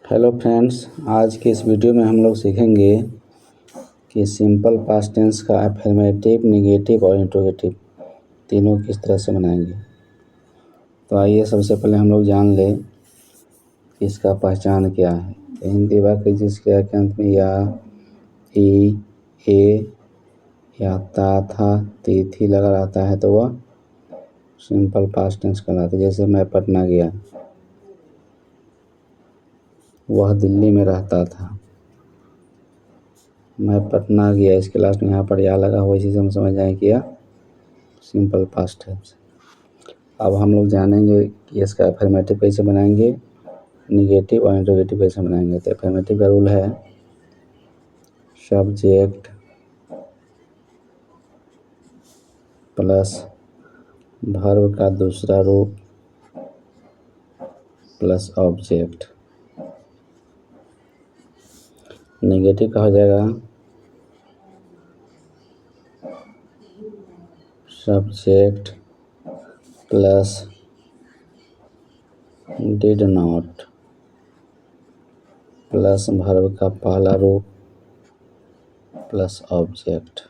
Hello friends, आज के इस वीडियो में हम लोग सीखेंगे कि सिंपल पास्ट टेंस का अफर्मेटिव, नेगेटिव और इंट्रोगेटिव तीनों किस तरह से बनाएंगे। तो आइए सबसे पहले हम लोग जान लें कि इसका पहचान क्या है। तो हिंदी वाक्य जिस क्रिया के अंत में या, ई, ए या ता, था, ती, थी लगा रहता है तो वह सिंपल पास्ट टेंस कहलाता है। जैसे मैं पटना गया, वह दिल्ली में रहता था। मैं पटना गया, इसके लास्ट में यहाँ पर या लगा हुआ, इसी से हम समझ जाएं कि यह सिंपल पास्ट है। अब हम लोग जानेंगे कि इसका अफर्मेटिव कैसे बनाएंगे, निगेटिव और इंट्रोगेटिव कैसे बनाएंगे। तो अफर्मेटिव का रूल है सब्जेक्ट प्लस वर्ब का दूसरा रूप प्लस ऑब्जेक्ट। नेगेटिव का हो जाएगा subject plus did not plus verb का पहला रूप प्लस ऑब्जेक्ट।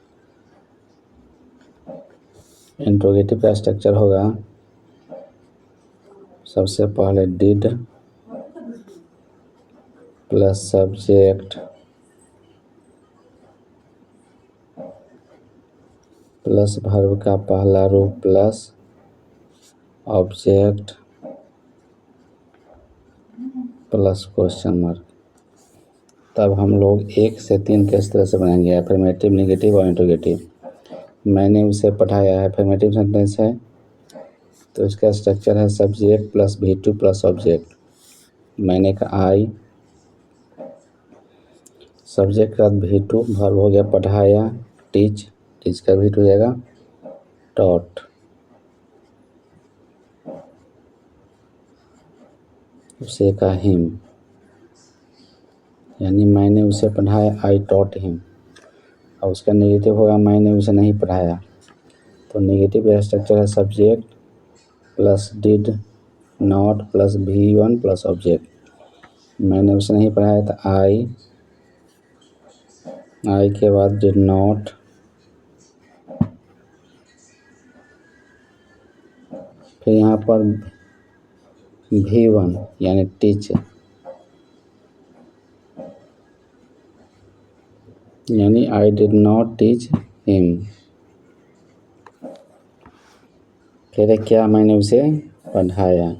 इंट्रोगेटिव का स्ट्रक्चर होगा सबसे पहले did plus subject plus verb का पहला रूप plus object plus question mark. तब हम लोग 1 से 3 किस तरह से बनाएंगे, अफर्मेटिव, नेगेटिव और इंट्रोगेटिव। मैंने उसे पढ़ाया है, अफर्मेटिव सेंटेंस है तो इसका स्ट्रक्चर है subject plus V2 plus object. मैंने कहा आई, सब्जेक्ट का V2, वर्ब हो गया पढ़ाया, टीच, टीच का V2 हो जाएगा टॉट। उसे का हिम, यानी मैंने उसे पढ़ाया, आई टॉट हिम। और उसका नेगेटिव होगा मैंने उसे नहीं पढ़ाया। तो नेगेटिव का स्ट्रक्चर है subject plus did not plus V1 plus object. मैंने उसे नहीं पढ़ाया तो आई के बाद डिड नॉट, फिर यहाँ पर V1 यानी टीच, यानी I did not teach him. फिर क्या, मैंने उसे पढ़ाया।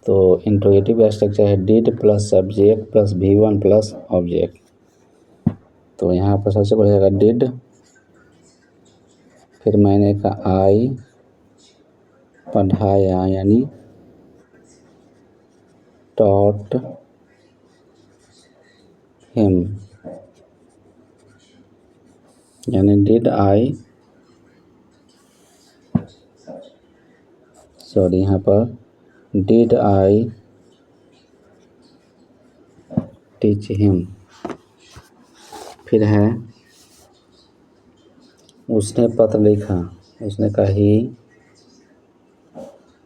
तो इंट्रोगेटिव का स्ट्रक्चर है did plus subject plus V1 plus object. तो यहाँ पर सबसे पहले आएगा डिड, फिर मैंने कहा आई पढ़ाया यानी टॉट हिम, यानी डिड आई, सॉरी यहाँ पर डिड आई टीच हिम। फिर है उसने पत्र लिखा, उसने कहा ही,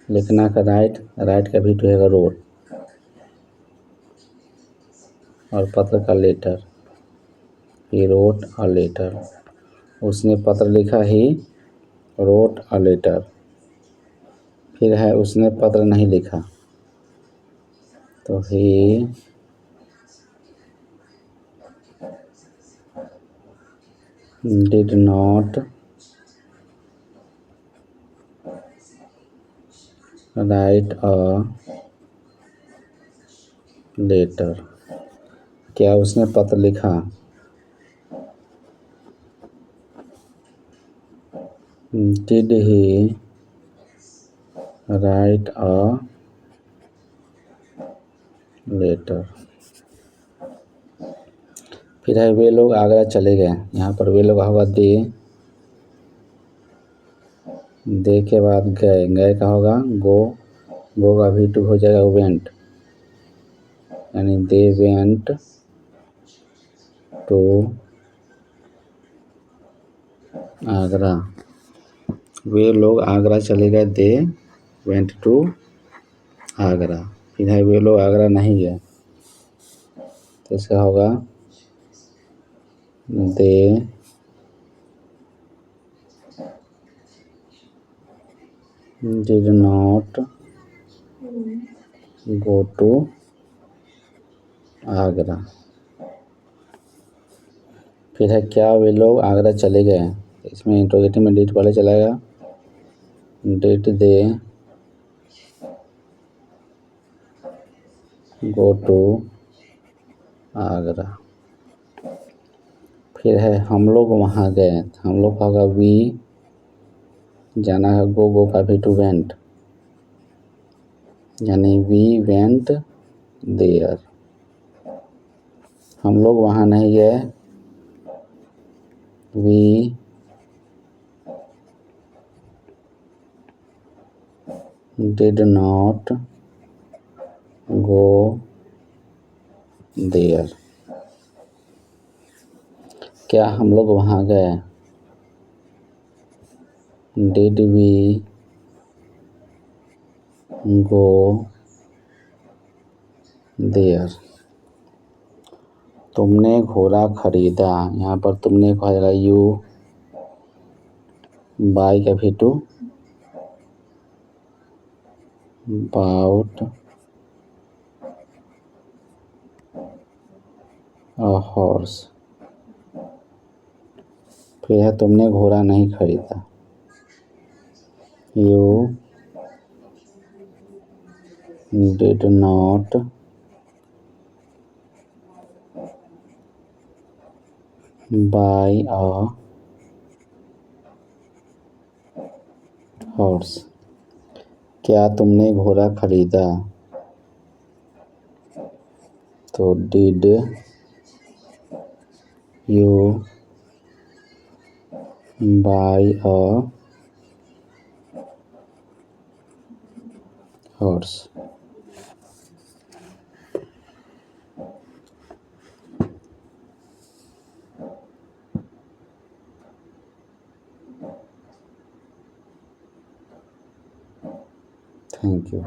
लिखना का राइट, राइट का भी रहेगा रोट, और पत्र का letter, he wrote a letter. उसने पत्र लिखा, ही रोट अ लेटर। फिर है उसने पत्र नहीं लिखा, तो he did not write a letter. क्या उसने पत्र लिखा, did he write a letter. फिर है वे लोग आगरा चले गए, यहाँ पर वे लोग होगा दे के बाद गए, गए का होगा गो, गो का V2 हो जाएगा वेंट, यानी दे वेंट टू आगरा। वे लोग आगरा चले गए, दे वेंट टू आगरा। इधर वे लोग आगरा नहीं गए, तो इसका होगा they did not go to Agra. फिर है क्या वे लोग आगरा चले गए, इसमें इंट्रोगेटिव में डिड पहले चलाएगा, did they go to Agra. फिर है हम लोग वहाँ गए, हम लोग का होगा वी, जाना है गो का भी टू वेंट, यानी वी वेंट देयर। हम लोग वहाँ नहीं गए, we did not go there. क्या हम लोग वहाँ गए, डिड वी गो देयर। तुमने घोड़ा खरीदा, यहाँ पर तुमने को आएगा यू, बाय का भी टू बाउट अ हॉर्स। फिर है तुमने घोड़ा नहीं खरीदा, you did not buy a horse. क्या तुमने घोड़ा खरीदा, तो did you buy a horse. Thank you.